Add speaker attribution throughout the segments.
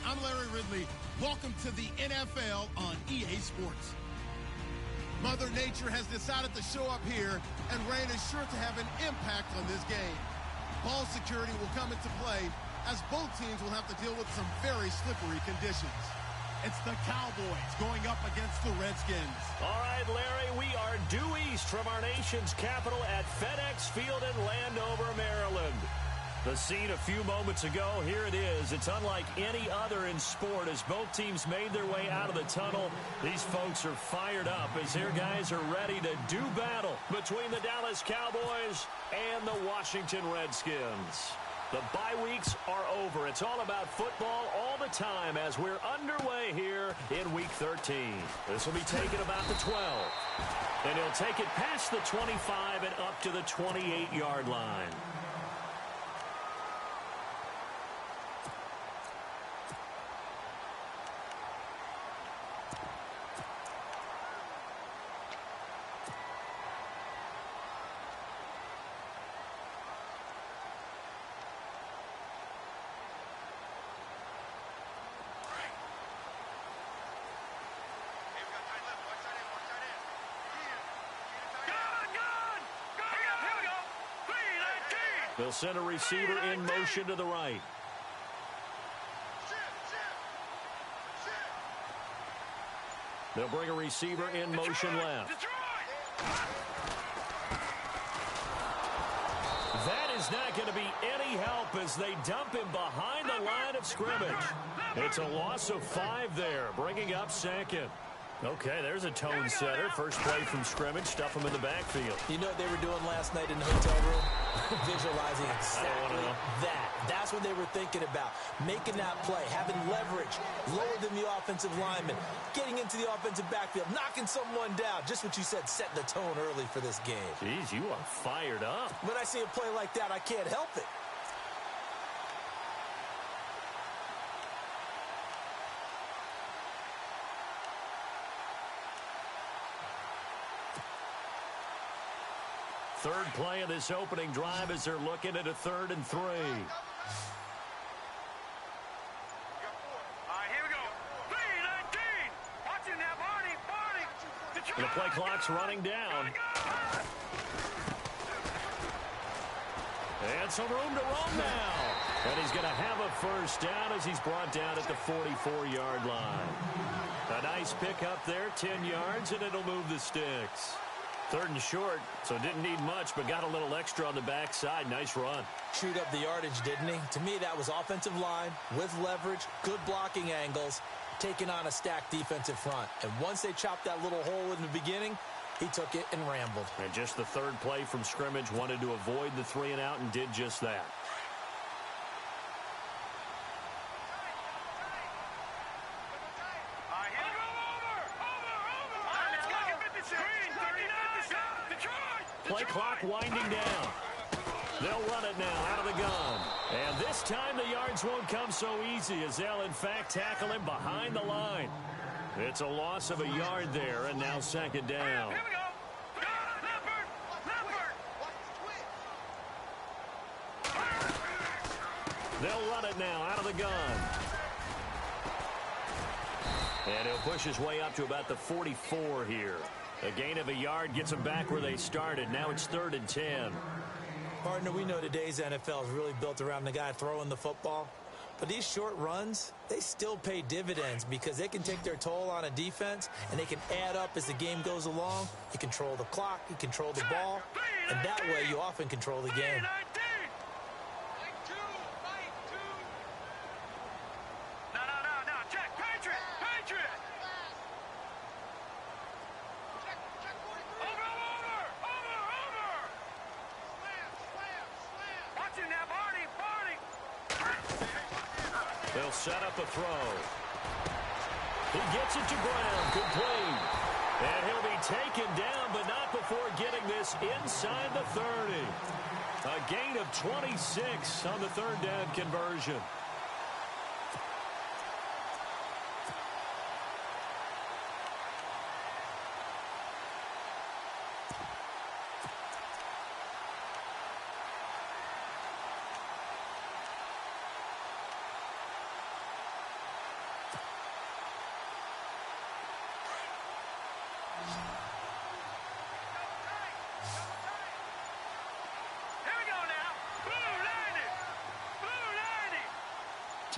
Speaker 1: I'm Larry Ridley. Welcome to the NFL on EA Sports. Mother Nature has decided to show up here, and rain is sure to have an impact on this game. Ball security will come into play, as both teams will have to deal with some very slippery conditions. It's the Cowboys going up against the Redskins.
Speaker 2: All right, Larry, we are due east from our nation's capital at FedEx Field in Landover, Maryland. The scene a few moments ago, here it is. It's unlike any other in sport as both teams made their way out of the tunnel. These folks are fired up as their guys are ready to do battle between the Dallas Cowboys and the Washington Redskins. The bye weeks are over. It's all about football all the time as we're underway here in Week 13. This will be taken about the 12. And he'll take it past the 25 and up to the 28-yard line. They'll send a receiver in motion to the right. They'll bring a receiver in motion left. That is not going to be any help as they dump him behind the line of scrimmage. It's a loss of 5 there, bringing up second. Okay, there's a tone setter. First play from scrimmage, stuff him in the backfield.
Speaker 3: You know what they were doing last night in the hotel room? Visualizing exactly that. That's what they were thinking about. Making that play, having leverage, lower than the offensive lineman, getting into the offensive backfield, knocking someone down. Just what you said, setting the tone early for this game.
Speaker 2: Jeez, you are fired up.
Speaker 3: When I see a play like that, I can't help it.
Speaker 2: Third play of this opening drive as they're looking at a 3rd and 3.
Speaker 4: All right, here we go. 3-19. Watching now, Barney.
Speaker 2: And the play clock's running down. And some room to run now. And he's going to have a first down as he's brought down at the 44-yard line. A nice pickup there, 10 yards, and it'll move the sticks. 3rd and short, so didn't need much, but got a little extra on the backside. Nice run.
Speaker 3: Chewed up the yardage, didn't he? To me, that was offensive line with leverage, good blocking angles, taking on a stacked defensive front. And once they chopped that little hole in the beginning, he took it and rambled.
Speaker 2: And just the 3rd play from scrimmage, wanted to avoid the 3 and out and did just that. Play clock winding down. They'll run it now out of the gun. And this time the yards won't come so easy as they'll in fact tackle him behind the line. It's a loss of a yard there and now 2nd down.
Speaker 4: Here we go.
Speaker 2: They'll run it now out of the gun. And he'll push his way up to about the 44 here. A gain of a yard gets them back where they started. Now it's 3rd and 10.
Speaker 3: Partner, we know today's NFL is really built around the guy throwing the football. But these short runs, they still pay dividends because they can take their toll on a defense and they can add up as the game goes along. You control the clock, you control the ball, and that way you often control the game.
Speaker 2: They'll set up a throw. He gets it to ground, complete. And he'll be taken down, but not before getting this inside the 30. A gain of 26 on the 3rd down conversion.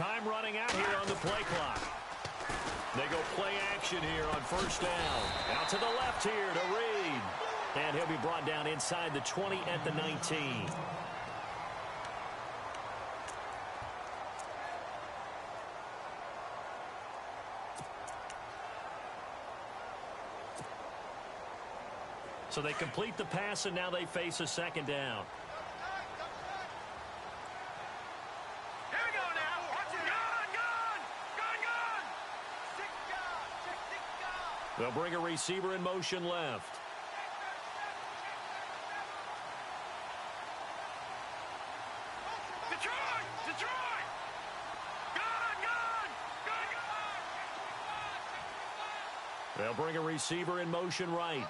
Speaker 2: Time running out here on the play clock. They go play action here on first down. Out to the left here to Reed. And he'll be brought down inside the 20 at the 19. So they complete the pass, and now they face a second down.
Speaker 4: Here we go now. Watch it. Gun.
Speaker 2: They'll bring a receiver in motion left.
Speaker 4: Detroit. Gun.
Speaker 2: They'll bring a receiver in motion right.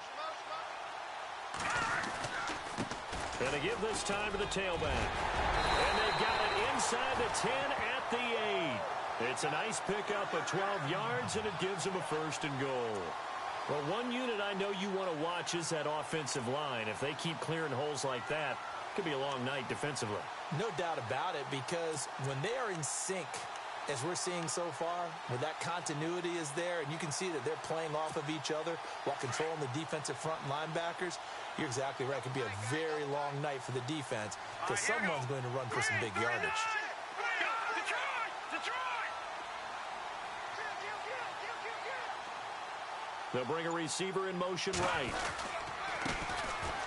Speaker 2: And they give this time to the tailback. And they've got it inside the 10 at the 8. It's a nice pickup of 12 yards, and it gives them a first and goal. Well, one unit I know you want to watch is that offensive line. If they keep clearing holes like that, it could be a long night defensively.
Speaker 3: No doubt about it, because when they are in sync, as we're seeing so far, where that continuity is there, and you can see that they're playing off of each other while controlling the defensive front and linebackers, you're exactly right. It could be a very long night for the defense because someone's going to run for some big yardage.
Speaker 4: Detroit.
Speaker 2: They'll bring a receiver in motion right.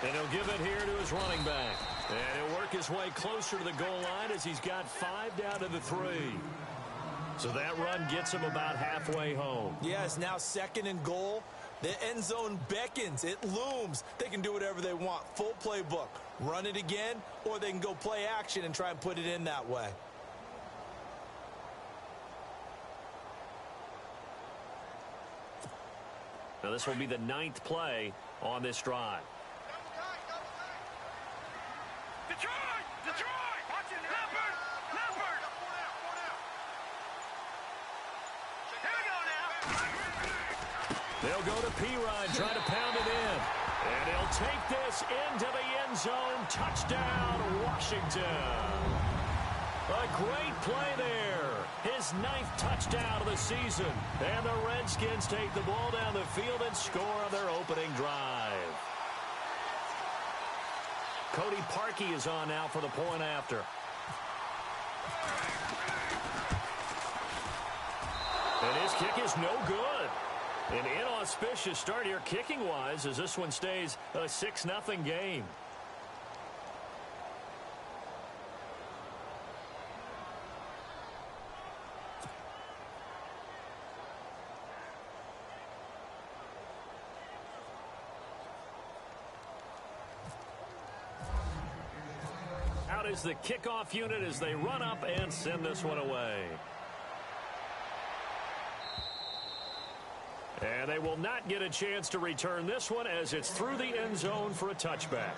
Speaker 2: And he'll give it here to his running back. And he'll work his way closer to the goal line as he's got 5 down to the 3. So that run gets him about halfway home.
Speaker 3: Yeah, it's now second and goal. The end zone beckons. It looms. They can do whatever they want. Full playbook. Run it again, or they can go play action and try and put it in that way.
Speaker 2: Now this will be the 9th play on this drive.
Speaker 4: Detroit. Watch it. Leopard. Here we go now.
Speaker 2: They'll go to P-Rod, try to pound it in. And he'll take this into the end zone. Touchdown, Washington. A great play there. His 9th touchdown of the season. And the Redskins take the ball down the field and score on their opening drive. Cody Parkey is on now for the point after. And his kick is no good. An inauspicious start here kicking-wise as this one stays a 6-0 game. Out is the kickoff unit as they run up and send this one away. And they will not get a chance to return this one as it's through the end zone for a touchback.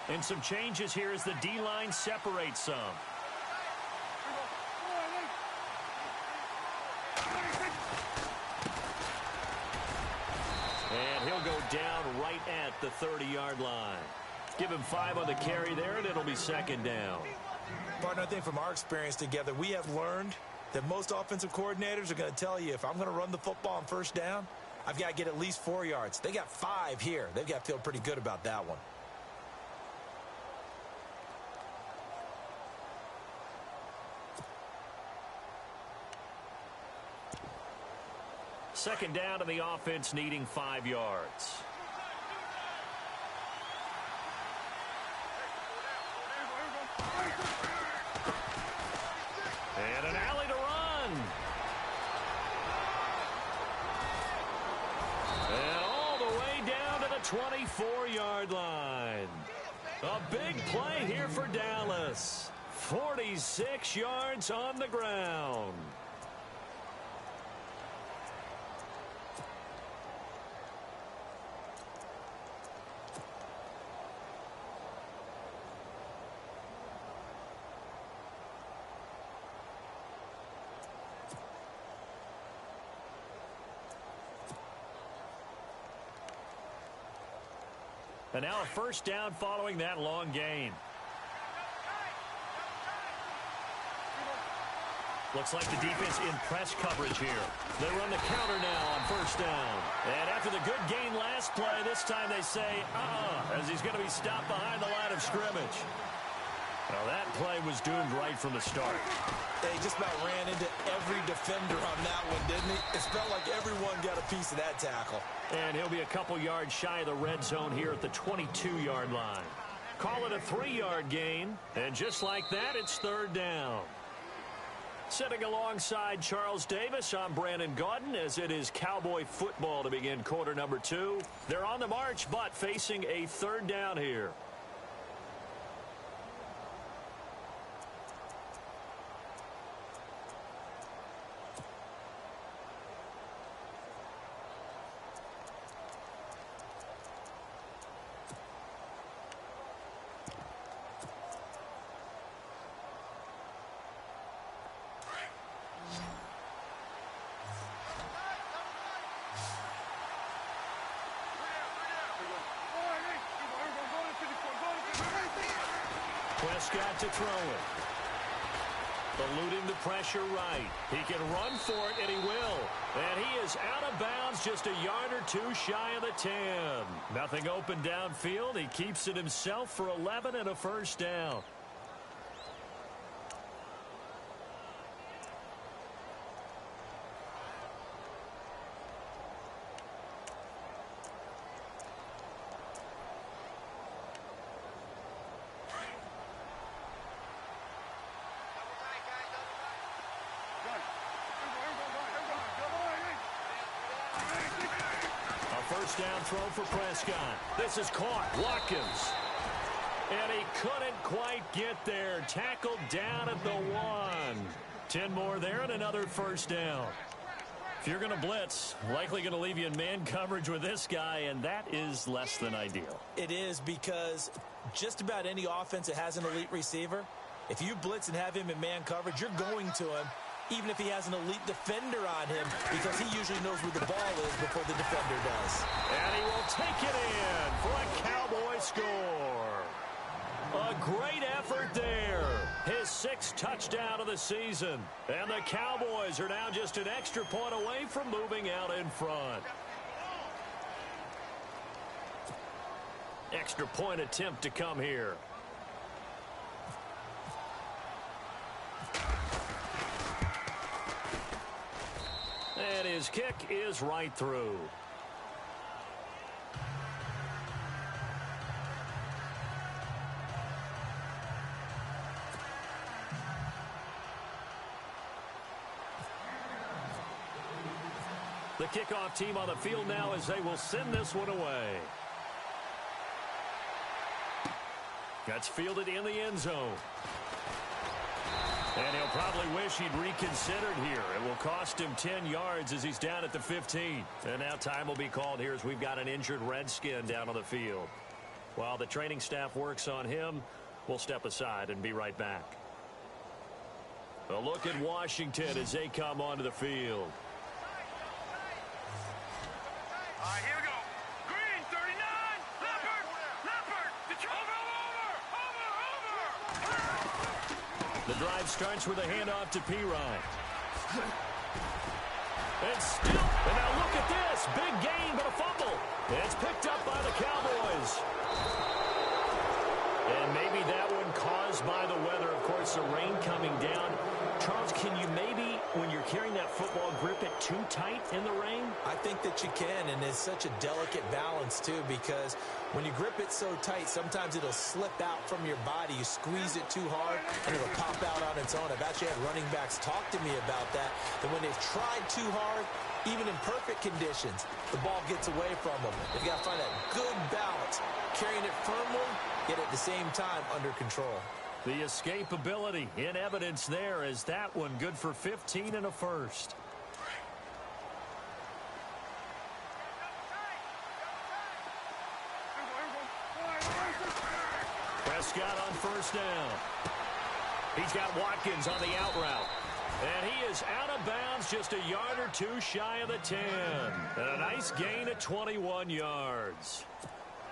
Speaker 2: And some changes here as the D-line separates some. And he'll go down right at the 30-yard line. Give him 5 on the carry there, and it'll be second down.
Speaker 3: Partner, I think from our experience together, we have learned that most offensive coordinators are going to tell you, if I'm going to run the football on first down, I've got to get at least 4 yards. They got 5 here. They've got to feel pretty good about that one.
Speaker 2: Second down, and the offense needing 5 yards. And an alley to run. And all the way down to the 24-yard line. A big play here for Dallas. 46 yards on the ground. And now a first down following that long gain. Looks like the defense in press coverage here. They run the counter now on first down. And after the good gain last play, this time they say, as he's going to be stopped behind the line of scrimmage. Well, that play was doomed right from the start.
Speaker 3: He just about ran into every defender on that one, didn't he? It felt like everyone got a piece of that tackle.
Speaker 2: And he'll be a couple yards shy of the red zone here at the 22-yard line. Call it a 3-yard gain. And just like that, it's third down. Sitting alongside Charles Davis, I'm Brandon Gaudin, as it is Cowboy football to begin quarter number 2. They're on the march, but facing a third down here. Prescott to throw it. Eluding the pressure right. He can run for it, and he will. And he is out of bounds, just a yard or two shy of the 10. Nothing open downfield. He keeps it himself for 11 and a first down. First down throw for Prescott. This is caught. Watkins. And he couldn't quite get there. Tackled down at the 1. 10 more there and another first down. If you're going to blitz, likely going to leave you in man coverage with this guy, and that is less than ideal.
Speaker 3: It is, because just about any offense that has an elite receiver, if you blitz and have him in man coverage, you're going to him, even if he has an elite defender on him, because he usually knows where the ball is before the defender does.
Speaker 2: And he will take it in for a Cowboy score. A great effort there. His 6th touchdown of the season. And the Cowboys are now just an extra point away from moving out in front. Extra point attempt to come here. And his kick is right through. The kickoff team on the field now as they will send this one away. That's fielded in the end zone. And he'll probably wish he'd reconsidered here. It will cost him 10 yards as he's down at the 15. And now time will be called here as we've got an injured Redskin down on the field. While the training staff works on him, we'll step aside and be right back. A look at Washington as they come onto the field.
Speaker 4: All right, here we go. Green, 39. Leopard. Over.
Speaker 2: The drive starts with a handoff to P-Ryan. And still, and now look at this. Big gain, but a fumble. It's picked up by the Cowboys. And maybe that one caused by the weather. Of course, the rain coming down. Charles, can you maybe, when you're carrying that football, grip it too tight in the rain?
Speaker 3: I think that you can, and it's such a delicate balance, too, because when you grip it so tight, sometimes it'll slip out from your body. You squeeze it too hard, and it'll pop out on its own. I've actually had running backs talk to me about that when they've tried too hard, even in perfect conditions, the ball gets away from them. You've got to find that good balance, carrying it firmly, yet at the same time under control.
Speaker 2: The escapability in evidence there as that one good for 15 and a first. Prescott on first down. He's got Watkins on the out route. And he is out of bounds, just a yard or two shy of the 10. And a nice gain of 21 yards.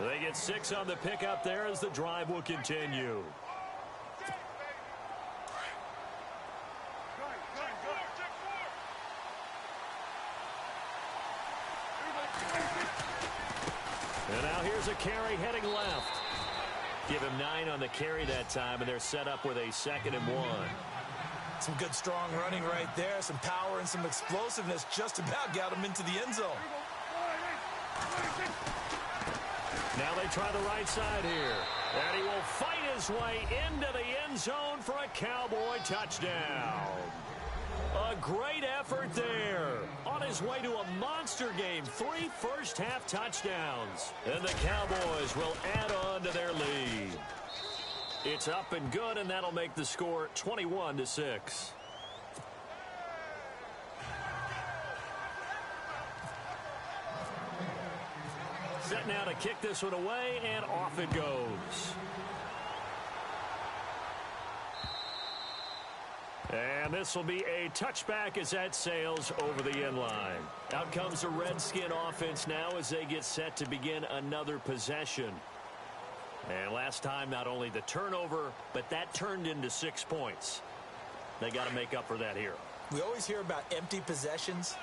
Speaker 2: They get 6 on the pickup there as the drive will continue. And now here's a carry heading left. Give him 9 on the carry that time, and they're set up with a 2nd and 1.
Speaker 3: Some good, strong running right there. Some power and some explosiveness just about got him into the end zone.
Speaker 2: Now they try the right side here. And he will fight his way into the end zone for a Cowboy touchdown. A great effort there. On his way to a monster game. 3 first-half touchdowns. And the Cowboys will add on to their lead. It's up and good, and that'll make the score 21-6. Set now to kick this one away, and off it goes. And this will be a touchback as that sails over the end line. Out comes the Redskin offense now as they get set to begin another possession. And last time, not only the turnover, but that turned into 6 points. They got to make up for that here.
Speaker 3: We always hear about empty possessions,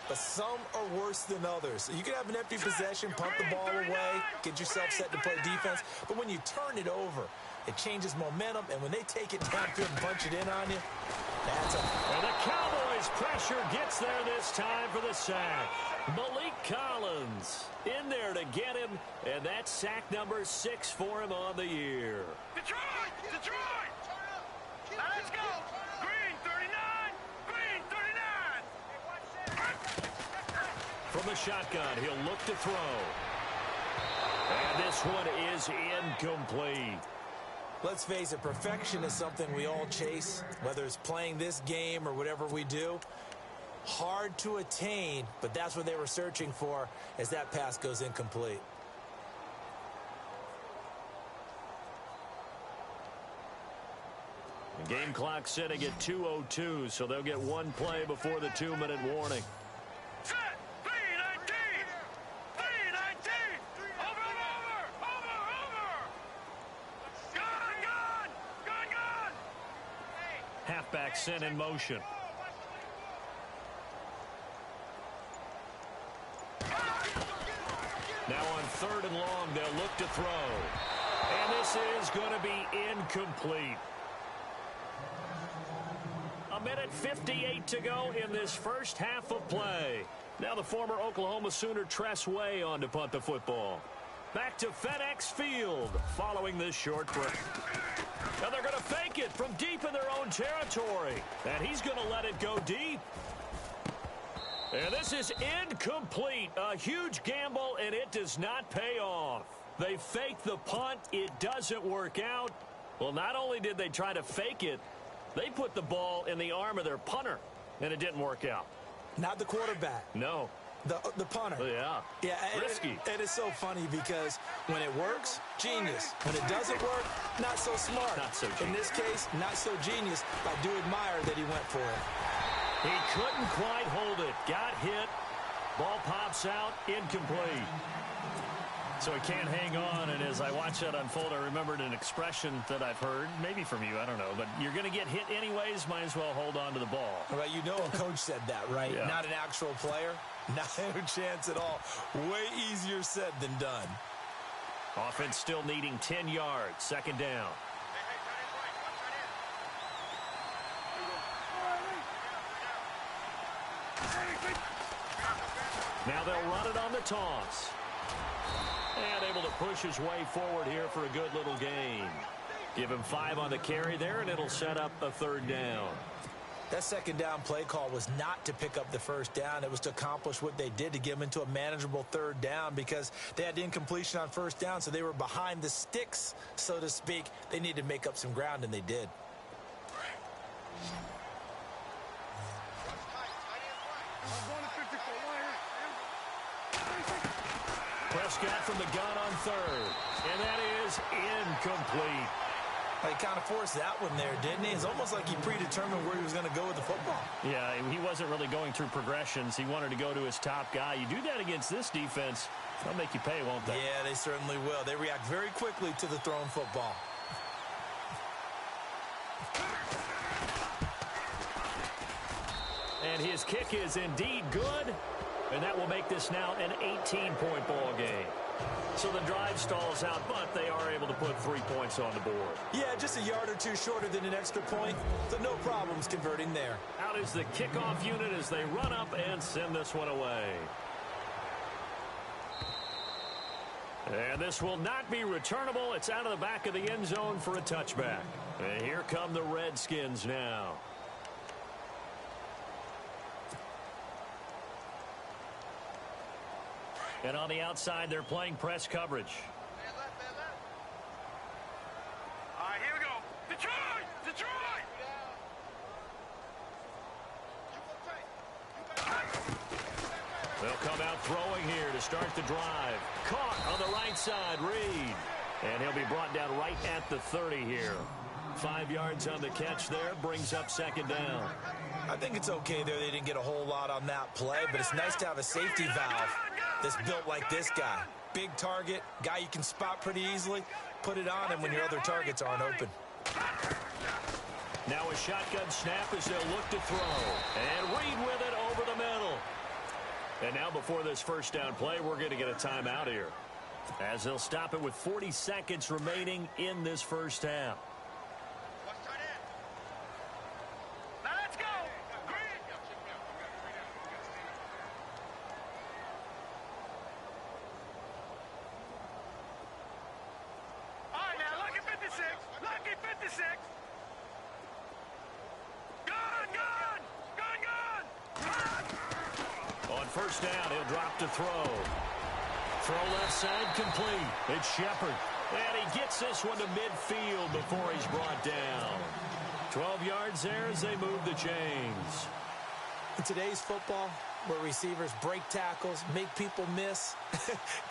Speaker 3: but some are worse than others. You can have an empty possession, pump the ball away, get yourself set to play defense, but when you turn it over, it changes momentum, and when they take it downfield and punch it in on you, that's a...
Speaker 2: And the Cowboys' pressure gets there this time for the sack. Malik Collins in there to get him, and that's sack number 6 for him on the year.
Speaker 4: Detroit! Detroit! Now let's go! Green 39! Green 39!
Speaker 2: From the shotgun, he'll look to throw. And this one is incomplete.
Speaker 3: Let's face it, perfection is something we all chase, whether it's playing this game or whatever we do. Hard to attain, but that's what they were searching for as that pass goes incomplete.
Speaker 2: The game clock sitting at 2:02, so they'll get 1 play before the 2-minute warning.
Speaker 4: Set! 319! 319! Over! Gun!
Speaker 2: Halfback sent in motion. Now on 3rd and long, they'll look to throw. And this is going to be incomplete. 1:58 to go in this first half of play. Now the former Oklahoma Sooner Tress Way on to punt the football. Back to FedEx Field following this short break. Now they're going to fake it from deep in their own territory. And he's going to let it go deep. And this is incomplete. A huge gamble, and it does not pay off. They fake the punt. It doesn't work out. Well, not only did they try to fake it, they put the ball in the arm of their punter, and it didn't work out.
Speaker 3: Not the quarterback.
Speaker 2: No.
Speaker 3: The punter.
Speaker 2: Yeah.
Speaker 3: Yeah.
Speaker 2: Risky.
Speaker 3: It is so funny because when it works, genius. When it doesn't work, not so smart.
Speaker 2: Not so genius.
Speaker 3: In this case, not so genius. I do admire that he went for it.
Speaker 2: He couldn't quite hold it. Got hit. Ball pops out. Incomplete. So he can't hang on, and as I watch that unfold, I remembered an expression that I've heard, maybe from you, I don't know, but you're going to get hit anyways, might as well hold on to the ball.
Speaker 3: Well, you know a coach said that, right?
Speaker 2: Yeah.
Speaker 3: Not an actual player. Not a chance at all. Way easier said than done.
Speaker 2: Offense still needing 10 yards. 2nd down. Now they'll run it on the toss. And able to push his way forward here for a good little gain. Give him 5 on the carry there, and it'll set up a 3rd down.
Speaker 3: That 2nd down play call was not to pick up the 1st down. It was to accomplish what they did, to get them into a manageable 3rd down, because they had incompletion on 1st down, so they were behind the sticks, so to speak. They needed to make up some ground, and they did.
Speaker 2: Prescott from the gun on 3rd. And that is incomplete.
Speaker 3: He kind of forced that one there, didn't he? It's almost like he predetermined where he was going to go with the football.
Speaker 2: Yeah, he wasn't really going through progressions. He wanted to go to his top guy. You do that against this defense, they'll make you pay, won't they?
Speaker 3: Yeah, they certainly will. They react very quickly to the thrown football.
Speaker 2: And his kick is indeed good, and that will make this now an 18-point ball game. So the drive stalls out, but they are able to put 3 points on the board.
Speaker 3: Yeah, just a yard or two shorter than an extra point, so no problems converting there.
Speaker 2: Out is the kickoff unit as they run up and send this one away. And this will not be returnable. It's out of the back of the end zone for a touchback. And here come the Redskins now. And on the outside, they're playing press coverage.
Speaker 4: All right, here we go. Detroit! Detroit!
Speaker 2: They'll come out throwing here to start the drive. Caught on the right side, Reed. And he'll be brought down right at the 30 here. 5 yards on the catch there, brings up second down.
Speaker 3: I think it's okay there. They didn't get a whole lot on that play, but it's nice to have a safety valve that's built like this guy. Big target, guy you can spot pretty easily. Put it on him when your other targets aren't open.
Speaker 2: Now a shotgun snap as they'll look to throw. And Reed with it over the middle. And now before this first down play, we're going to get a timeout here, as they'll stop it with 40 seconds remaining in this first half.
Speaker 4: Now let's go! All right, now, lucky 56. Lucky 56. Gun, gun! Gun, gun!
Speaker 2: On first down, he'll drop to throw. Throw left side complete. It's Shepard. And he gets this one to midfield before he's brought down. 12 yards there as they move the chains.
Speaker 3: In today's football, where receivers break tackles, make people miss,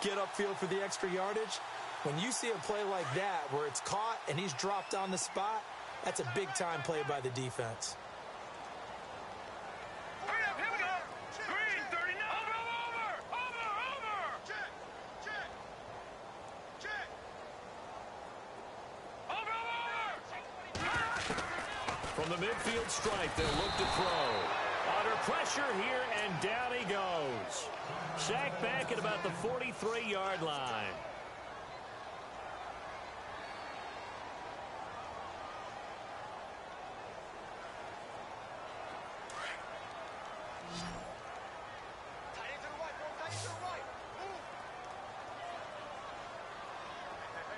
Speaker 3: get upfield for the extra yardage, when you see a play like that where it's caught and he's dropped on the spot, that's a big-time play by the defense.
Speaker 4: Hurry up, here we go! Green, 39! Over! Check! Check! Check! Over!
Speaker 2: From the midfield stripe, they'll look to throw. Under pressure here, and down he goes. Sacked back at about the 43-yard line.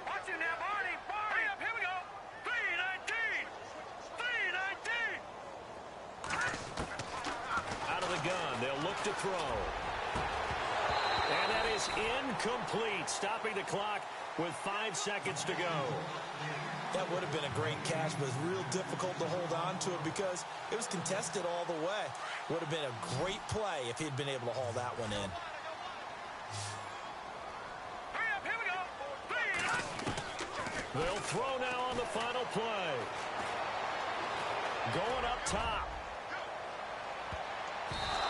Speaker 4: Watch him now, Barney! Hurry up, here we go! 319! 319!
Speaker 2: Out of the gun, they'll look to throw. And that is incomplete, stopping the clock with 5 seconds to go.
Speaker 3: That would have been a great catch, but it's real difficult to hold on to it because it was contested all the way. Would have been a great play if he'd been able to haul that one in.
Speaker 4: Hurry up, here we go! 319!
Speaker 2: They'll throw now on the final play. Going up top.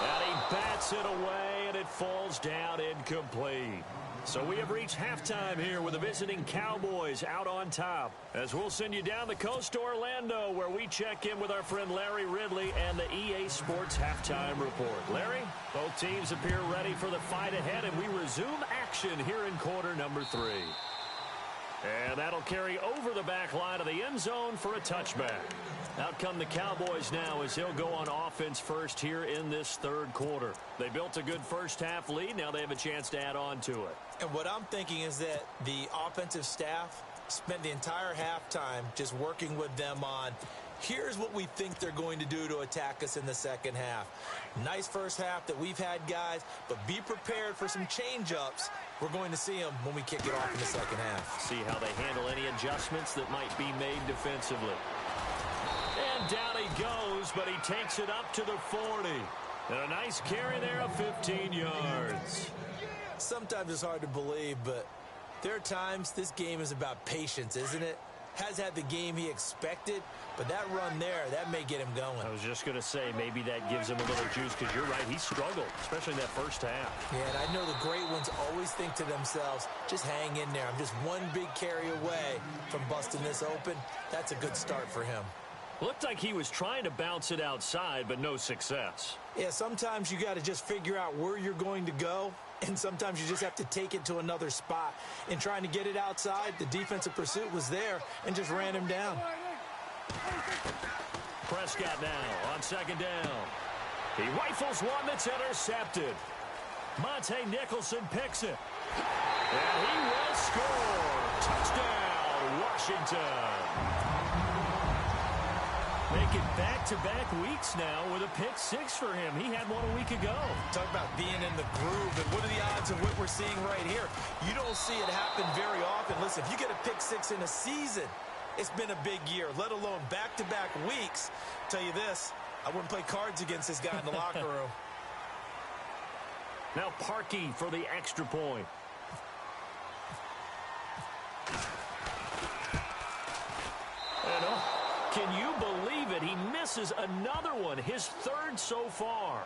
Speaker 2: And he bats it away, and it falls down incomplete. So we have reached halftime here with the visiting Cowboys out on top. As we'll send you down the coast to Orlando, where we check in with our friend Larry Ridley and the EA Sports Halftime Report. Larry, both teams appear ready for the fight ahead, and we resume action here in quarter number 3. And that'll carry over the back line of the end zone for a touchback. Out come the Cowboys now as he'll go on offense first here in this third quarter. They built a good first half lead. Now they have a chance to add on to it.
Speaker 3: And what I'm thinking is that the offensive staff spent the entire halftime just working with them on, here's what we think they're going to do to attack us in the second half. Nice first half that we've had, guys, but be prepared for some change-ups. We're going to see them when we kick it off in the second half.
Speaker 2: See how they handle any adjustments that might be made defensively. And down he goes, but he takes it up to the 40. And a nice carry there of 15 yards.
Speaker 3: Sometimes it's hard to believe, but there are times this game is about patience, isn't it? has had the game he expected, but that run there, that may get him going.
Speaker 2: I was just going to say, maybe that gives him a little juice, because you're right, he struggled, especially in that first half.
Speaker 3: Yeah, and I know the great ones always think to themselves, just hang in there. I'm just one big carry away from busting this open. That's a good start for him.
Speaker 2: Looked like he was trying to bounce it outside, but no success.
Speaker 3: Yeah, sometimes you got to just figure out where you're going to go, and sometimes you just have to take it to another spot. In trying to get it outside, the defensive pursuit was there and just ran him down.
Speaker 2: Prescott now on second down. He rifles one that's intercepted. Monte Nicholson picks it. And he will score. Touchdown, Washington. Making back-to-back weeks now with a pick six for him. He had one a week ago.
Speaker 3: Talk about being in the groove, and what are the odds of what we're seeing right here? You don't see it happen very often. Listen, if you get a pick six in a season, it's been a big year, let alone back-to-back weeks. Tell you this, I wouldn't play cards against this guy in the locker room.
Speaker 2: Now Parkey for the extra point. And can you believe it? He misses another one, his third so far.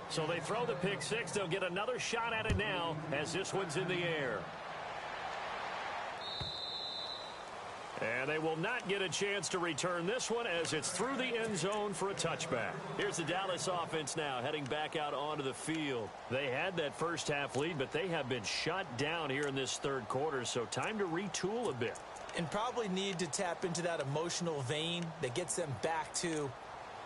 Speaker 2: So they throw the pick six. They'll get another shot at it now as this one's in the air. And they will not get a chance to return this one as it's through the end zone for a touchback. Here's the Dallas offense now heading back out onto the field. They had that first half lead, but they have been shut down here in this third quarter, so time to retool a bit.
Speaker 3: And probably need to tap into that emotional vein that gets them back to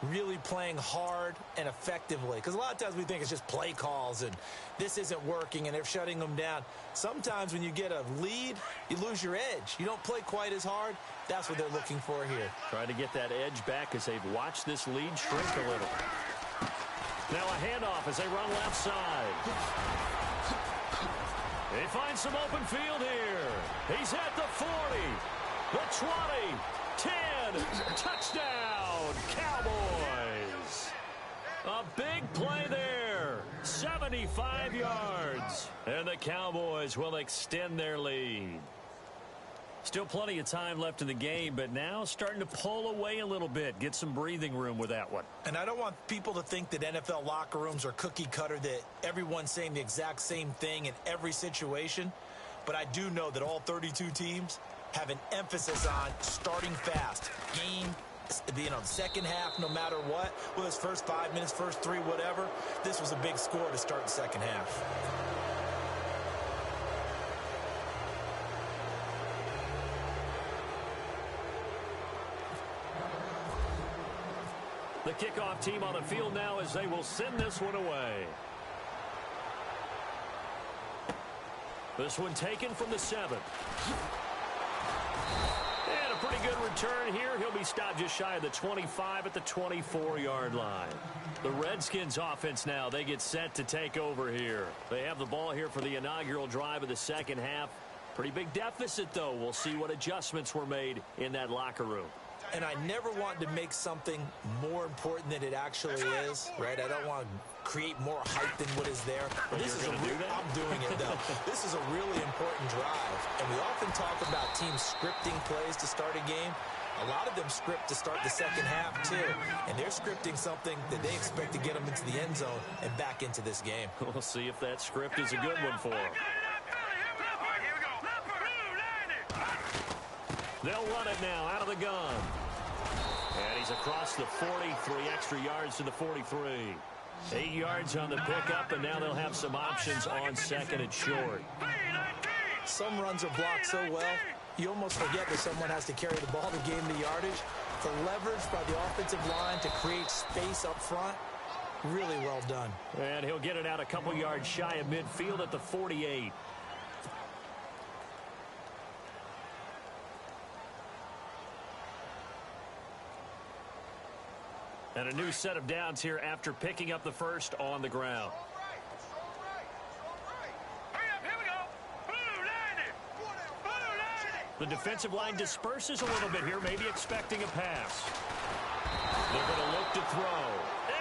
Speaker 3: really playing hard and effectively. Because a lot of times we think it's just play calls and this isn't working and they're shutting them down. Sometimes when you get a lead, you lose your edge. You don't play quite as hard. That's what they're looking for here.
Speaker 2: Trying to get that edge back as they've watched this lead shrink a little. Now a handoff as they run left side. They find some open field here. He's at the 40, the 20, 10, touchdown, Cowboys. A big play there, 75 yards, and the Cowboys will extend their lead. Still plenty of time left in the game, but now starting to pull away a little bit, get some breathing room with that one.
Speaker 3: And I don't want people to think that NFL locker rooms are cookie cutter, that everyone's saying the exact same thing in every situation, but I do know that all 32 teams have an emphasis on starting fast. Game, second half, no matter what. Whether it's first 5 minutes, first 3, whatever. This was a big score to start the second half.
Speaker 2: The kickoff team on the field now as they will send this one away. This one taken from the 7. And a pretty good return here. He'll be stopped just shy of the 25 at the 24-yard line. The Redskins offense now, they get set to take over here. They have the ball here for the inaugural drive of the second half. Pretty big deficit, though. We'll see what adjustments were made in that locker room.
Speaker 3: And I never want to make something more important than it actually is, right? I don't want to create more hype than what is there. But this is I'm doing it, though. This is a really important drive. And we often talk about teams scripting plays to start a game. A lot of them script to start the second half, too. And they're scripting something that they expect to get them into the end zone and back into this game.
Speaker 2: We'll see if that script is a good one for them. They'll run it now out of the gun. And he's across the 43 extra yards to the 43. 8 yards on the pickup, and now they'll have some options on second and short.
Speaker 3: Some runs are blocked so well, you almost forget that someone has to carry the ball to gain the yardage. The leverage by the offensive line to create space up front, really well done.
Speaker 2: And he'll get it out a couple yards shy of midfield at the 48. And a new set of downs here after picking up the first on the ground. The defensive line disperses a little bit here, maybe expecting a pass. They're going to look to throw.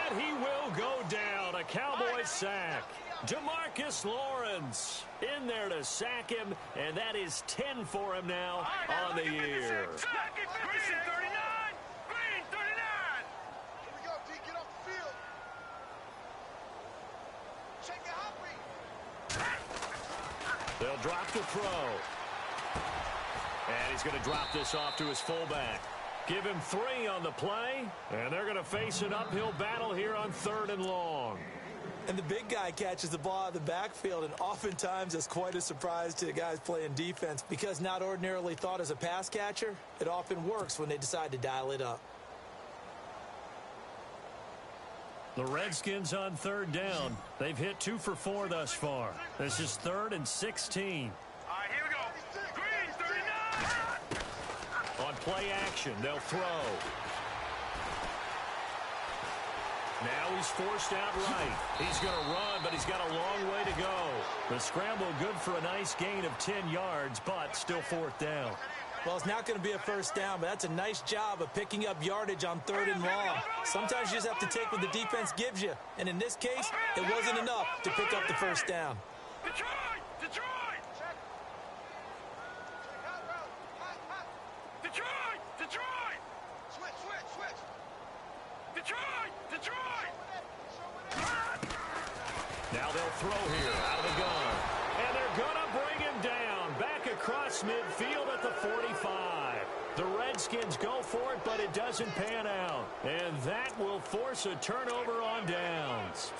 Speaker 2: And he will go down. A Cowboys sack. DeMarcus Lawrence in there to sack him, and that is 10 for him now on the year.
Speaker 4: Green 39. Green 39.
Speaker 5: Here we go, D. Get off the field. Check the hot read.
Speaker 2: They'll drop the throw. And he's going to drop this off to his fullback. Give him 3 on the play, and they're going to face an uphill battle here on 3rd and long.
Speaker 3: And the big guy catches the ball out of the backfield, and oftentimes it's quite a surprise to the guys playing defense because not ordinarily thought as a pass catcher, it often works when they decide to dial it up.
Speaker 2: The Redskins on 3rd down. They've hit 2 for 4 thus far. This is 3rd and 16.
Speaker 4: All right, here we go. Green 39.
Speaker 2: On play action, they'll throw. Now he's forced out right. He's going to run, but he's got a long way to go. The scramble good for a nice gain of 10 yards, but still 4th down.
Speaker 3: Well, it's not going to be a first down, but that's a nice job of picking up yardage on 3rd and long. Sometimes you just have to take what the defense gives you. And in this case, it wasn't enough to pick up the first down.
Speaker 4: Detroit! Detroit! Detroit! Detroit!
Speaker 5: Switch.
Speaker 4: Detroit! Detroit!
Speaker 2: Now they'll throw here out of the gun. And they're going to bring him down. Back across midfield at the 45. The Redskins go for it, but it doesn't pan out. And that will force a turnover on downs.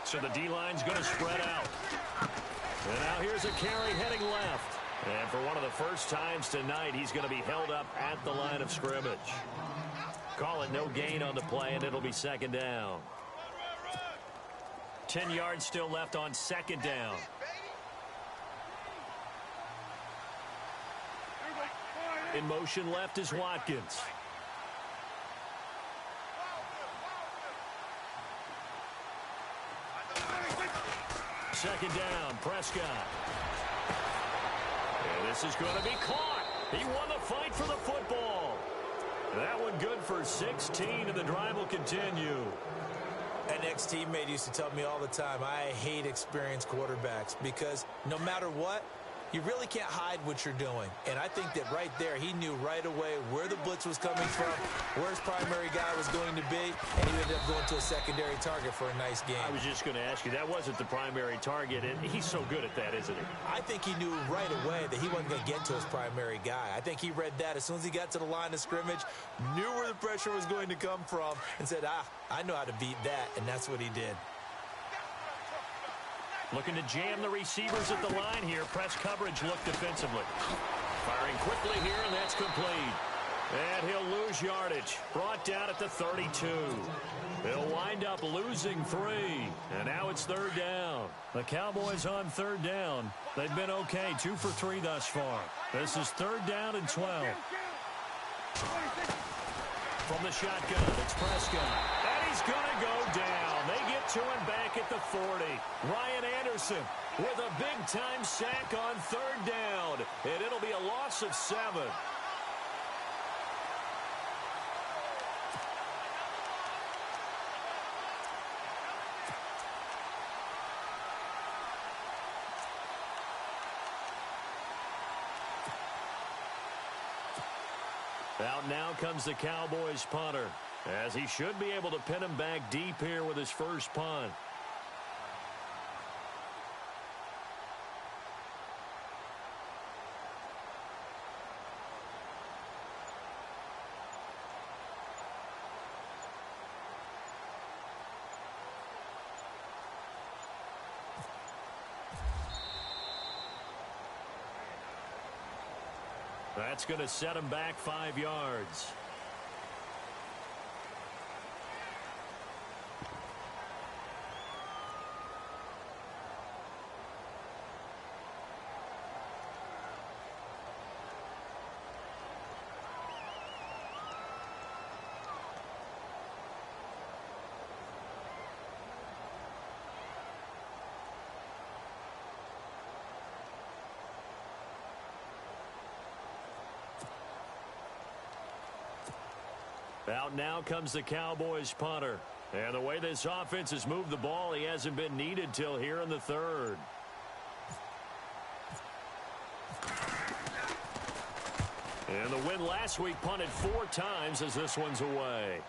Speaker 2: So the D-line's going to spread out. And now here's a carry heading left. And for one of the first times tonight, he's going to be held up at the line of scrimmage. Call it no gain on the play, and it'll be 2nd down. 10 yards still left on 2nd down. In motion left is Watkins. Second down, Prescott. And this is going to be caught. He won the fight for the football. That one good for 16, and the drive will continue.
Speaker 3: An ex-teammate used to tell me all the time, I hate experienced quarterbacks because no matter what, you really can't hide what you're doing. And I think that right there, he knew right away where the blitz was coming from, where his primary guy was going to be, and he ended up going to a secondary target for a nice game.
Speaker 2: I was just going to ask you, that wasn't the primary target, and he's so good at that, isn't he?
Speaker 3: I think he knew right away that he wasn't going to get to his primary guy. I think he read that as soon as he got to the line of scrimmage, knew where the pressure was going to come from, and said, I know how to beat that, and that's what he did.
Speaker 2: Looking to jam the receivers at the line here. Press coverage look defensively. Firing quickly here, and that's complete. And he'll lose yardage. Brought down at the 32. He'll wind up losing 3. And now it's 3rd down. The Cowboys on 3rd down. They've been okay, 2 for 3 thus far. This is 3rd down and 12. From the shotgun, it's Prescott. And he's going to go down. They get to him back at the 40. Ryan Anderson with a big-time sack on 3rd down. And it'll be a loss of 7. Out now comes the Cowboys punter, as he should be able to pin him back deep here with his first punt. That's going to set him back 5 yards. Out now comes the Cowboys punter. And the way this offense has moved the ball, he hasn't been needed till here in the third. And the win last week punted 4 times as this one's away.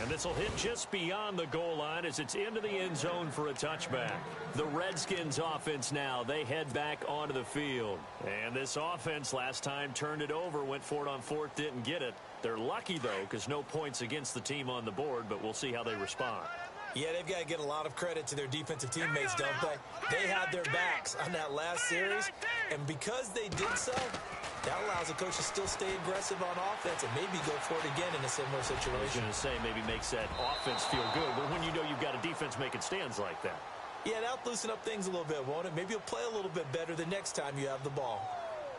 Speaker 2: And this will hit just beyond the goal line as it's into the end zone for a touchback. The Redskins offense now, they head back onto the field. And this offense last time turned it over, went for it on 4th, didn't get it. They're lucky, though, because no points against the team on the board, but we'll see how they respond.
Speaker 3: Yeah, they've got to get a lot of credit to their defensive teammates, don't they? They had their backs on that last series, and because they did so, that allows the coach to still stay aggressive on offense and maybe go for it again in a similar situation.
Speaker 2: I was going to say maybe makes that offense feel good, but when you know you've got a defense making stands like that.
Speaker 3: Yeah, that'll loosen up things a little bit, won't it? Maybe you'll play a little bit better the next time you have the ball.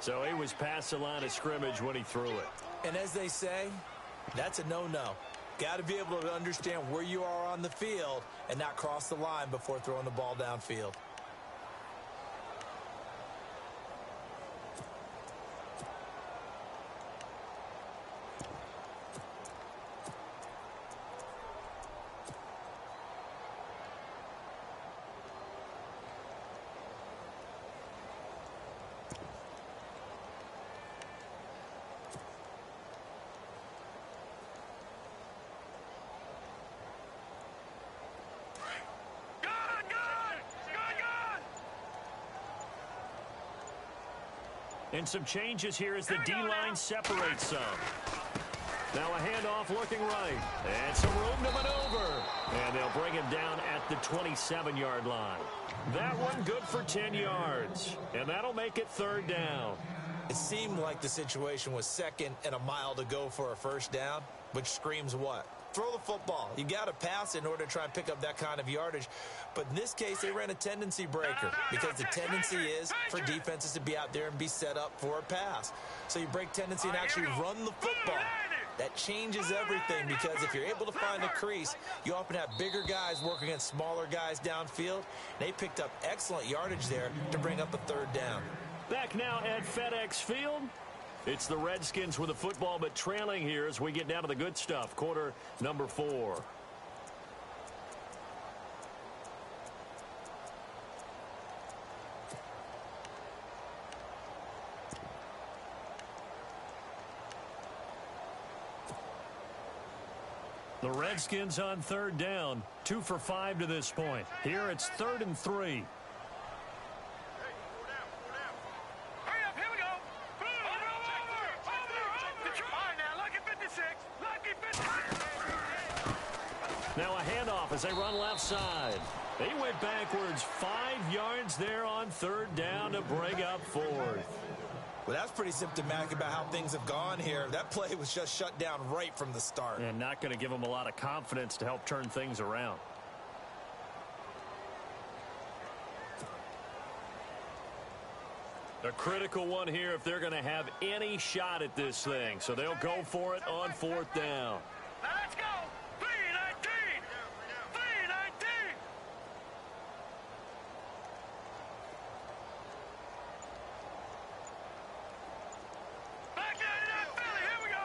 Speaker 2: So he was past the line of scrimmage when he threw it.
Speaker 3: And as they say, that's a no-no. Got to be able to understand where you are on the field and not cross the line before throwing the ball downfield.
Speaker 2: And some changes here as the D-line separates some. Now a handoff looking right. And some room to maneuver. And they'll bring him down at the 27-yard line. That one good for 10 yards. And that'll make it 3rd down.
Speaker 3: It seemed like the situation was 2nd and a mile to go for a 1st down, which screams what? Throw the football. You got to pass in order to try and pick up that kind of yardage. But in this case, they ran a tendency breaker because the tendency is for defenses to be out there and be set up for a pass. So you break tendency and actually run the football. That changes everything because if you're able to find a crease, you often have bigger guys working against smaller guys downfield. They picked up excellent yardage there to bring up a 3rd down.
Speaker 2: Back now at FedEx Field. It's the Redskins with the football, but trailing here as we get down to the good stuff. Quarter number 4. The Redskins on 3rd down. 2 for 5 to this point. Here it's 3rd and 3. Now a handoff as they run left side. They went backwards 5 yards there on 3rd down to bring up 4th.
Speaker 3: Well, that's pretty symptomatic about how things have gone here. That play was just shut down right from the start.
Speaker 2: And not going to give them a lot of confidence to help turn things around. A critical one here if they're going to have any shot at this thing. So they'll go for it on 4th down.
Speaker 4: Now let's go. 3-19. 3-19. Back down to that Philly. Here we go.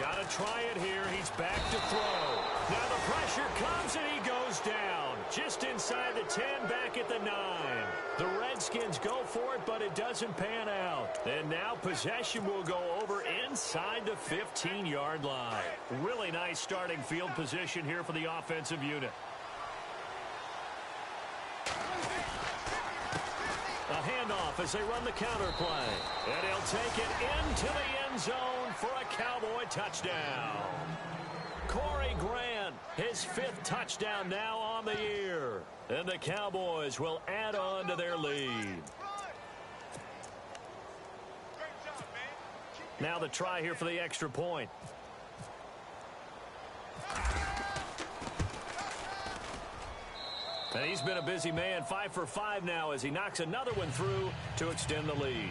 Speaker 2: Got to try it here. He's back to throw. Now the pressure comes and he goes down. Just inside the 10, back at the 9. The Redskins go for it, but it doesn't pan out. And now possession will go over inside the 15-yard line. Really nice starting field position here for the offensive unit. A handoff as they run the counter play. And he'll take it into the end zone for a Cowboy touchdown. Corey Grant, his 5th touchdown now on the year. And the Cowboys will add on to their lead. Now the try here for the extra point. And he's been a busy man, 5 for 5 now as he knocks another one through to extend the lead.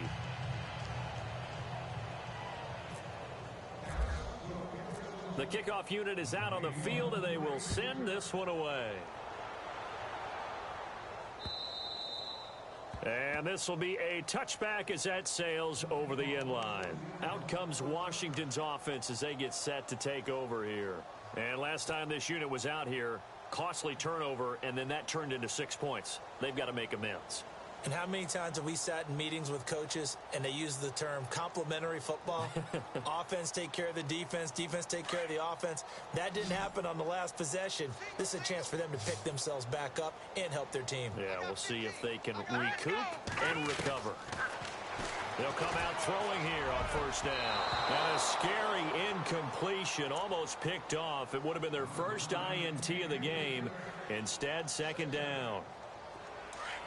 Speaker 2: The kickoff unit is out on the field, and they will send this one away. And this will be a touchback as that sails over the end line. Out comes Washington's offense as they get set to take over here. And last time this unit was out here, costly turnover, and then that turned into 6 points. They've got to make amends.
Speaker 3: And how many times have we sat in meetings with coaches and they use the term complementary football? Offense take care of the defense, defense take care of the offense. That didn't happen on the last possession. This is a chance for them to pick themselves back up and help their team.
Speaker 2: Yeah, we'll see if they can recoup and recover. They'll come out throwing here on first down. And a scary incompletion, almost picked off. It would have been their first INT of the game. Instead, second down.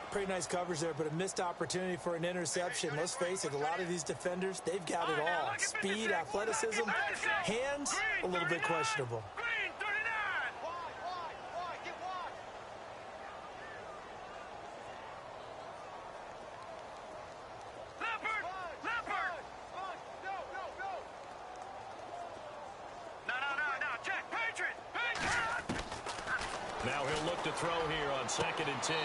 Speaker 3: Pretty nice coverage there, but a missed opportunity for an interception. Let's face it, a lot of these defenders, they've got it all. Speed, athleticism, hands, a little bit questionable.
Speaker 4: Green, 39.
Speaker 5: Wide, get wide.
Speaker 4: Leopard, Leopard.
Speaker 5: No.
Speaker 4: No, check, Patriot, Patriot.
Speaker 2: Now he'll look to throw here on 2nd and 10.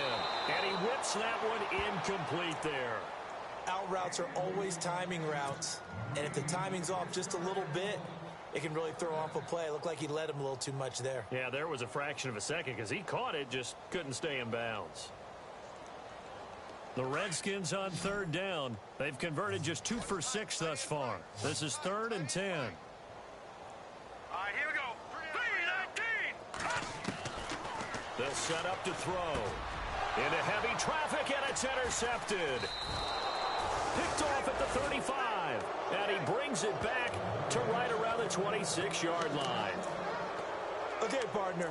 Speaker 2: And he whips that one incomplete there.
Speaker 3: Out routes are always timing routes. And if the timing's off just a little bit, it can really throw off a play. It looked like he led him a little too much there.
Speaker 2: Yeah, there was a fraction of a second because he caught it, just couldn't stay in bounds. The Redskins on 3rd down. They've converted just 2 for 6 thus far. This is 3rd and 10.
Speaker 4: All right, here we go. 3-19.
Speaker 2: They'll set up to throw. Into heavy traffic, and it's intercepted. Picked off at the 35. And he brings it back to right around the 26-yard line.
Speaker 3: Okay, partner,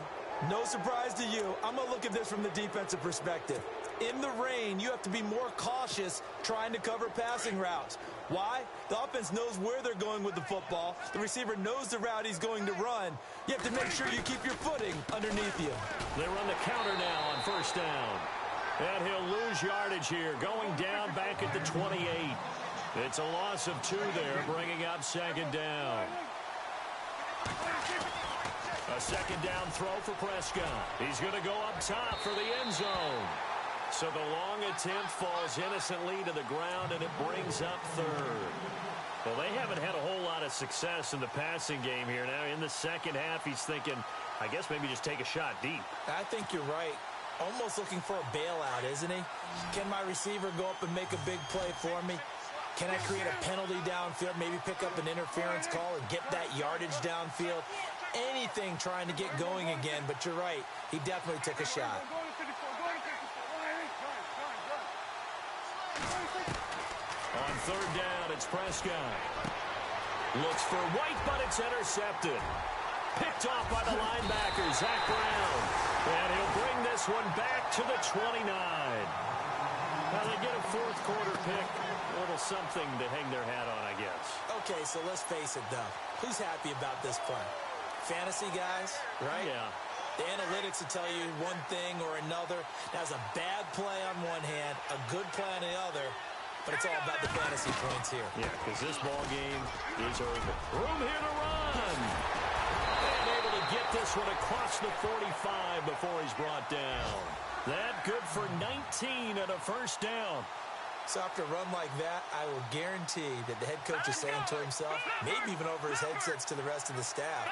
Speaker 3: no surprise to you. I'm going to look at this from the defensive perspective. In the rain, you have to be more cautious trying to cover passing routes. Why? The offense knows where they're going with the football. The receiver knows the route he's going to run. You have to make sure you keep your footing underneath you.
Speaker 2: They run the counter now on first down. And he'll lose yardage here, going down back at the 28. It's a loss of 2 there, bringing up 2nd down. A 2nd down throw for Prescott. He's going to go up top for the end zone. So the long attempt falls innocently to the ground, and it brings up 3rd. Well, they haven't had a whole lot of success in the passing game here. Now, in the second half, he's thinking, I guess maybe just take a shot deep.
Speaker 3: I think you're right. Almost looking for a bailout, isn't he? Can my receiver go up and make a big play for me? Can I create a penalty downfield, maybe pick up an interference call and get that yardage downfield? Anything trying to get going again, but you're right. He definitely took a shot.
Speaker 2: On 3rd down, it's Prescott. Looks for White, but it's intercepted. Picked off by the linebacker, Zach Brown. And he'll bring this one back to the 29. Now they get a 4th quarter pick. A little something to hang their hat on, I guess.
Speaker 3: Okay, so let's face it, though. Who's happy about this play? Fantasy guys, right?
Speaker 2: Yeah.
Speaker 3: The analytics will tell you one thing or another. That's a bad play on one hand, a good play on the other, but it's all about the fantasy points here.
Speaker 2: Yeah, because this ball game is over. Room here to run. And able to get this one across the 45 before he's brought down. That good for 19 and a first down.
Speaker 3: So after a run like that, I will guarantee that the head coach is saying to himself, maybe even over his headsets to the rest of the staff,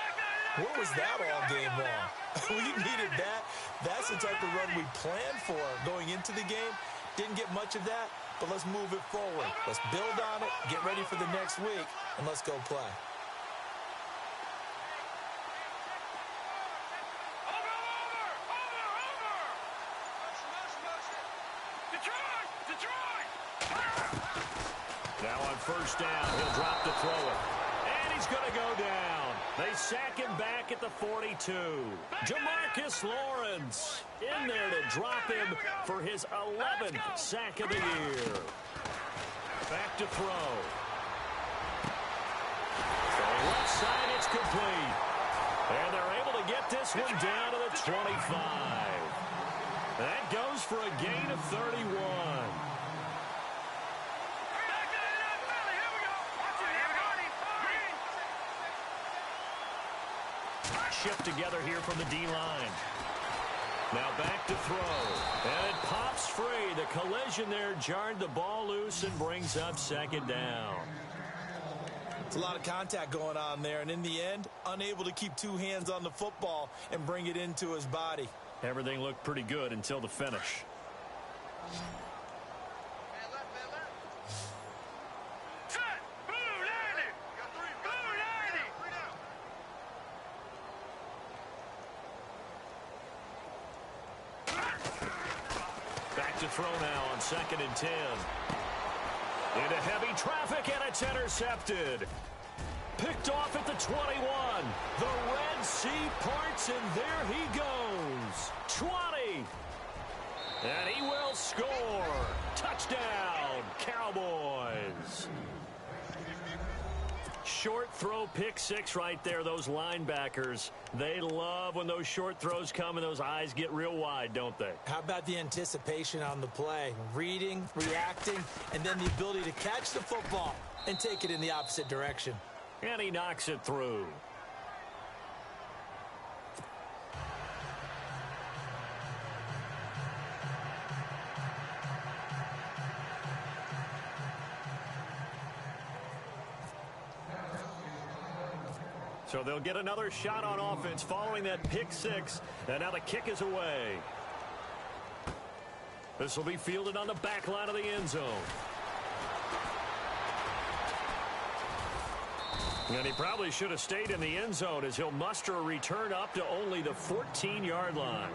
Speaker 3: what was that all game long? We needed that. That's the type of run we planned for going into the game. Didn't get much of that, but let's move it forward. Let's build on it, get ready for the next week, and let's go play.
Speaker 2: Now on first down, he'll drop to throw it. And he's going to go down. They sack him back at the 42. Jamarcus Lawrence in there to drop him for his 11th sack of the year. Back to throw. Going left side, it's complete. And they're able to get this one down to the 25. That goes for a gain of 31. Shift together here from the D-line. Now back to throw. And it pops free. The collision there jarred the ball loose and brings up second down.
Speaker 3: It's a lot of contact going on there, and in the end, unable to keep two hands on the football and bring it into his body.
Speaker 2: Everything looked pretty good until the finish.
Speaker 4: Set. Blue 90. Blue 90.
Speaker 2: Back to throw now on 2nd and 10. Into heavy traffic, and it's intercepted. Picked off at the 21. The Red Sea parts, and there he goes. 20. And he will score. Touchdown, Cowboys. Short throw, pick six right there. Those linebackers, they love when those short throws come and those eyes get real wide, don't they?
Speaker 3: How about the anticipation on the play? Reading, reacting, and then the ability to catch the football and take it in the opposite direction.
Speaker 2: And he knocks it through. So they'll get another shot on offense following that pick six. And now the kick is away. This will be fielded on the back line of the end zone. And he probably should have stayed in the end zone as he'll muster a return up to only the 14-yard line.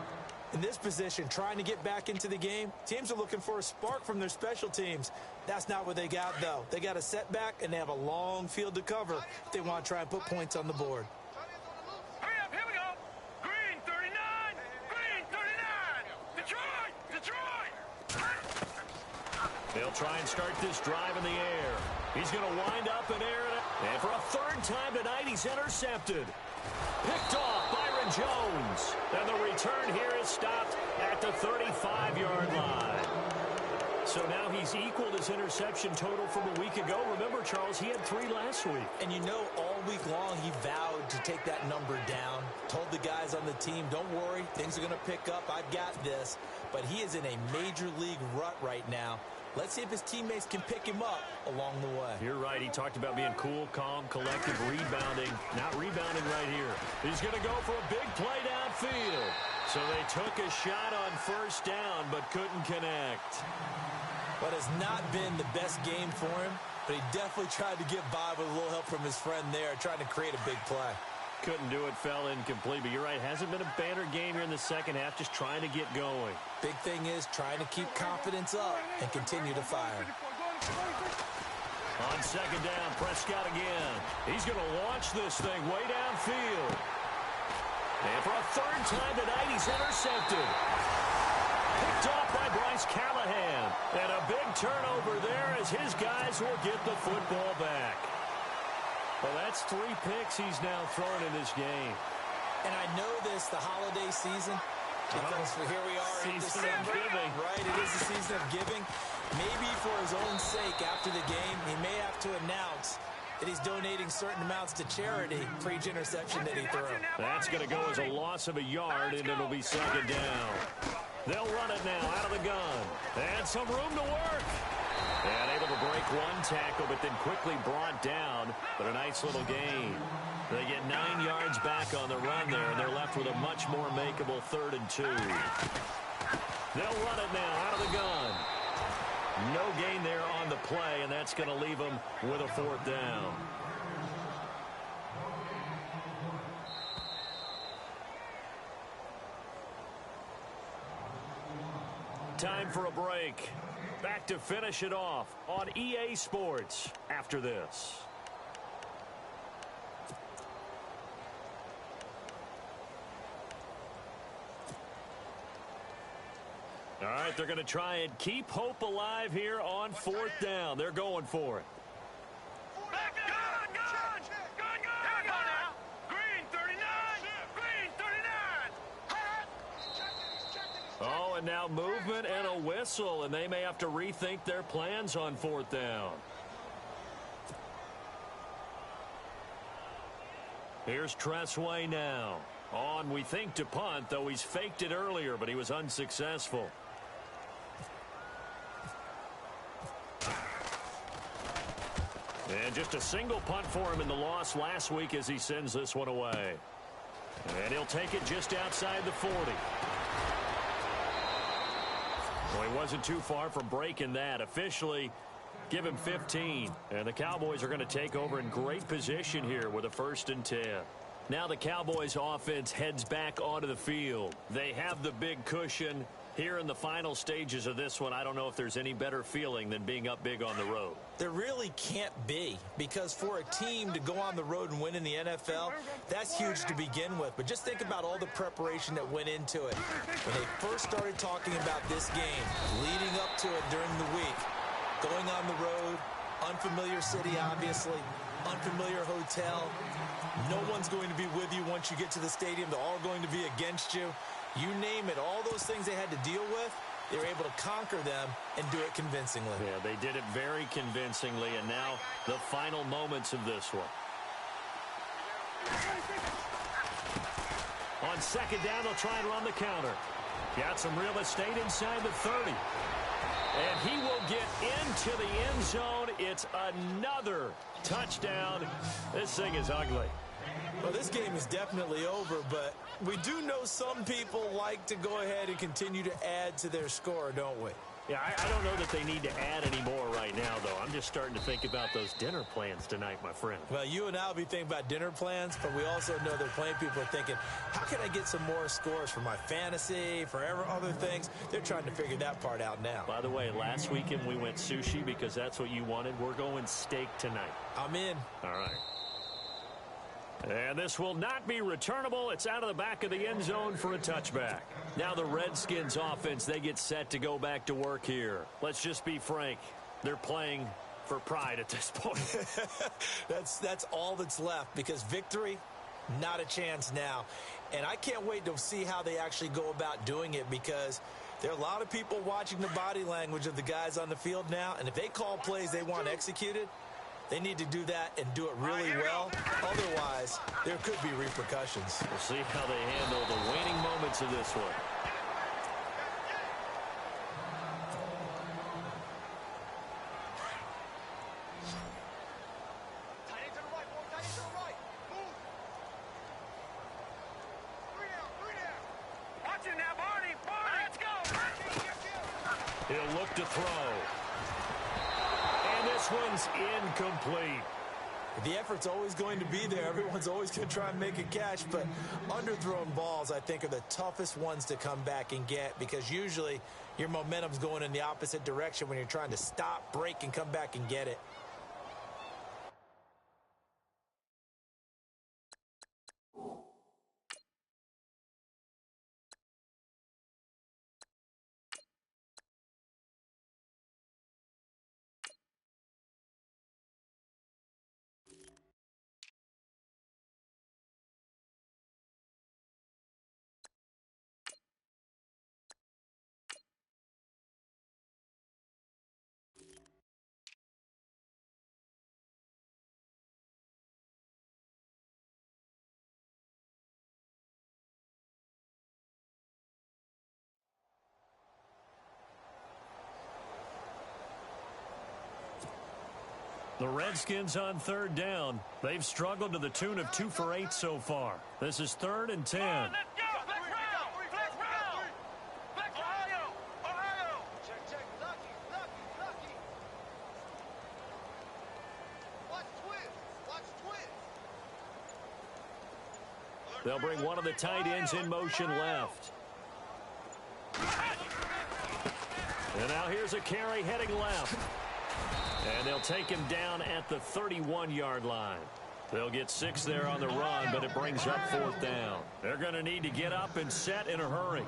Speaker 3: In this position, trying to get back into the game, teams are looking for a spark from their special teams. That's not what they got, though. They got a setback, and they have a long field to cover if they want to try and put points on the board.
Speaker 4: Hurry up, here we go. Green 39. Green 39. Detroit.
Speaker 2: They'll try and start this drive in the air. He's going to wind up and air it. And for a third time tonight, he's intercepted. Picked off Byron Jones. And the return here is stopped at the 35-yard line. So now he's equaled his interception total from a week ago. Remember, Charles, he had 3 last week.
Speaker 3: And you know, all week long, he vowed to take that number down. Told the guys on the team, don't worry, things are going to pick up. I've got this. But he is in a major league rut right now. Let's see if his teammates can pick him up along the way.
Speaker 2: You're right. He talked about being cool, calm, collective, rebounding. Not rebounding right here. He's going to go for a big play downfield. So they took a shot on first down, but couldn't connect.
Speaker 3: But has not been the best game for him, but he definitely tried to get by with a little help from his friend there, trying to create a big play.
Speaker 2: Couldn't do it, fell incomplete. But you're right, hasn't been a banner game here in the second half, just trying to get going.
Speaker 3: Big thing is trying to keep confidence up and continue to fire.
Speaker 2: On second down, Prescott again. He's going to launch this thing way downfield. And for a third time tonight, he's intercepted. Picked off by Bryce Callahan. And a big turnover there as his guys will get the football back. Well, that's 3 picks he's now thrown in this game.
Speaker 3: And I know this, the holiday season, because here we are in December. Right, it is the season of giving. Maybe for his own sake, after the game, he may have to announce that he's donating certain amounts to charity for each interception that he threw.
Speaker 2: That's going to go as a loss of a yard, and it'll be second down. They'll run it now out of the gun. And some room to work. And able to break one tackle, but then quickly brought down. But a nice little gain. They get 9 yards back on the run there, and they're left with a much more makeable 3rd and 2. They'll run it now out of the gun. No gain there on the play, and that's going to leave them with a 4th down. Time for a break. Back to finish it off on EA Sports after this. All right, they're going to try and keep hope alive here on 4th down. They're going for it. Oh, and now movement and a whistle, and they may have to rethink their plans on 4th down. Here's Tressway now. On, we think, to punt, though he's faked it earlier, but he was unsuccessful. And just a single punt for him in the loss last week as he sends this one away. And he'll take it just outside the 40. Well, he wasn't too far from breaking that. Officially, give him 15. And the Cowboys are going to take over in great position here with a 1st and 10. Now the Cowboys offense heads back onto the field. They have the big cushion. Here in the final stages of this one, I don't know if there's any better feeling than being up big on the road.
Speaker 3: There really can't be, because for a team to go on the road and win in the NFL, that's huge to begin with. But just think about all the preparation that went into it. When they first started talking about this game, leading up to it during the week, going on the road, unfamiliar city, obviously, unfamiliar hotel. No one's going to be with you once you get to the stadium. They're all going to be against you. You name it, all those things they had to deal with, they were able to conquer them and do it convincingly.
Speaker 2: Yeah, they did it very convincingly, and now the final moments of this one. On 2nd down, they'll try and run the counter. Got some real estate inside the 30. And he will get into the end zone. It's another touchdown. This thing is ugly.
Speaker 3: Well, this game is definitely over, but we do know some people like to go ahead and continue to add to their score, don't we?
Speaker 2: Yeah, I don't know that they need to add any more right now, though. I'm just starting to think about those dinner plans tonight, my friend.
Speaker 3: Well, you and I will be thinking about dinner plans, but we also know that plenty of people are thinking, how can I get some more scores for my fantasy, for other things? They're trying to figure that part out now.
Speaker 2: By the way, last weekend we went sushi because that's what you wanted. We're going steak tonight.
Speaker 3: I'm in.
Speaker 2: All right. And this will not be returnable. It's out of the back of the end zone for a touchback. Now the Redskins offense, they get set to go back to work here. Let's just be frank. They're playing for pride at this point.
Speaker 3: That's all that's left, because victory, not a chance now. And I can't wait to see how they actually go about doing it, because there are a lot of people watching the body language of the guys on the field now, and if they call plays they want executed, they need to do that and do it really well. Otherwise, there could be repercussions.
Speaker 2: We'll see how they handle the waning moments of this one.
Speaker 5: Tight end to the right, boy. Tight end to the right. Move. 3 down.
Speaker 4: Watch him now, Barney. Barney, let's go.
Speaker 2: He'll look to throw. And this one's incomplete.
Speaker 3: The effort's always going to be there. Everyone's always going to try and make a catch, but underthrown balls, I think, are the toughest ones to come back and get, because usually your momentum's going in the opposite direction when you're trying to stop, break, and come back and get it.
Speaker 2: The Redskins on 3rd down. They've struggled to the tune of 2 for 8 so far. This is 3rd and 10.
Speaker 4: Let's go. Flex round. Flex round. Flex Ohio. Ohio.
Speaker 5: Check. Lucky. Watch twist.
Speaker 2: They'll bring one of the tight ends in motion left. And now here's a carry heading left. And they'll take him down at the 31-yard line. They'll get 6 there on the run, but it brings up 4th down. They're going to need to get up and set in a hurry.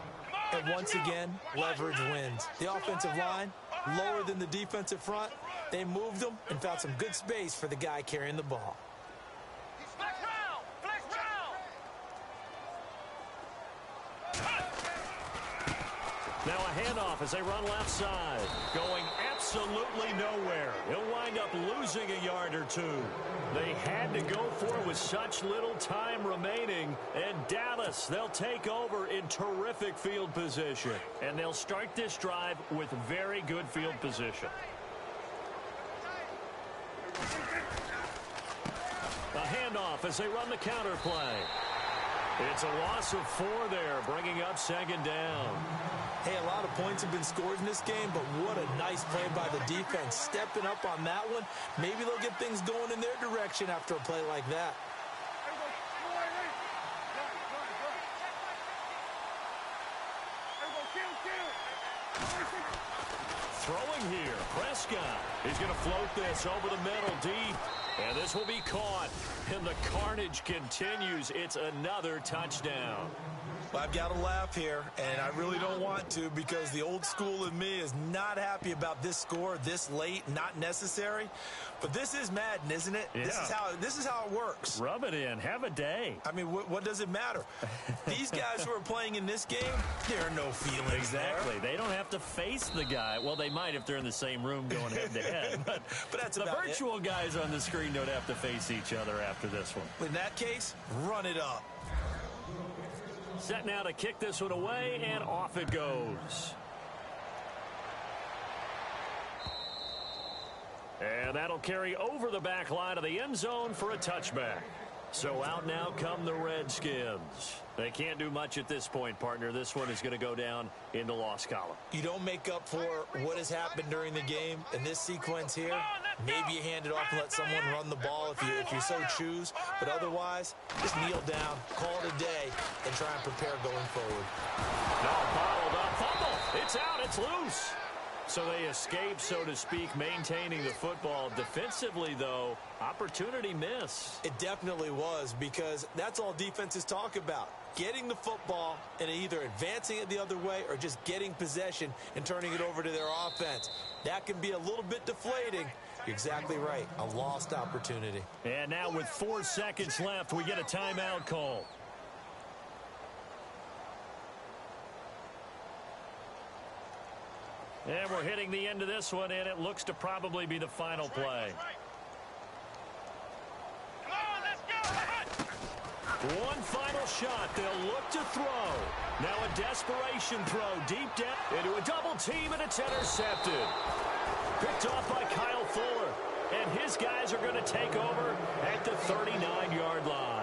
Speaker 3: And once again, leverage wins. The offensive line, lower than the defensive front. They moved them and found some good space for the guy carrying the ball.
Speaker 4: Flex round. Flex round.
Speaker 2: Now a handoff as they run left side. Going absolutely nowhere. He'll wind up losing a yard or two. They had to go for it with such little time remaining. And Dallas, they'll take over in terrific field position. And they'll start this drive with very good field position. A handoff as they run the counter play. It's a loss of 4 there, bringing up second down.
Speaker 3: Hey, a lot of points have been scored in this game, but what a nice play by the defense. Stepping up on that one, maybe they'll get things going in their direction after a play like that.
Speaker 2: Throwing here, Prescott. He's going to float this over the middle deep. And this will be caught. And the carnage continues. It's another touchdown.
Speaker 3: Well, I've got to laugh here, and I really don't want to because the old school in me is not happy about this score this late, not necessary. But this is Madden, isn't it?
Speaker 2: Yeah.
Speaker 3: This is how it works.
Speaker 2: Rub it in. Have a day.
Speaker 3: I mean, what does it matter? These guys who are playing in this game, there are no feelings
Speaker 2: Exactly.
Speaker 3: there.
Speaker 2: They don't have to face the guy. Well, they might if they're in the same room going head-to-head. But
Speaker 3: that's
Speaker 2: the
Speaker 3: about
Speaker 2: virtual guys on the screen don't have to face each other after this one.
Speaker 3: In that case, run it up.
Speaker 2: Set now to kick this one away, and off it goes. And that'll carry over the back line of the end zone for a touchback. So out now come the Redskins. They can't do much at this point, partner. This one is going to go down in the loss column.
Speaker 3: You don't make up for what has happened during the game in this sequence here. Maybe you hand it off and let someone run the ball if you so choose. But otherwise, just kneel down, call it a day, and try and prepare going forward.
Speaker 2: Now bottled up. Fumble. It's out. It's loose. So they escape, so to speak, maintaining the football. Defensively, though, opportunity miss.
Speaker 3: It definitely was, because that's all defenses talk about. Getting the football and either advancing it the other way or just getting possession and turning it over to their offense. That can be a little bit deflating. You're exactly right. A lost opportunity.
Speaker 2: And now with 4 seconds left, we get a timeout call. And we're hitting the end of this one, and it looks to probably be the final play.
Speaker 4: Come on, let's go.
Speaker 2: One final shot. They'll look to throw. Now a desperation throw deep down into a double team, and it's intercepted. Picked off by Kyle Fuller. And his guys are going to take over at the 39-yard line.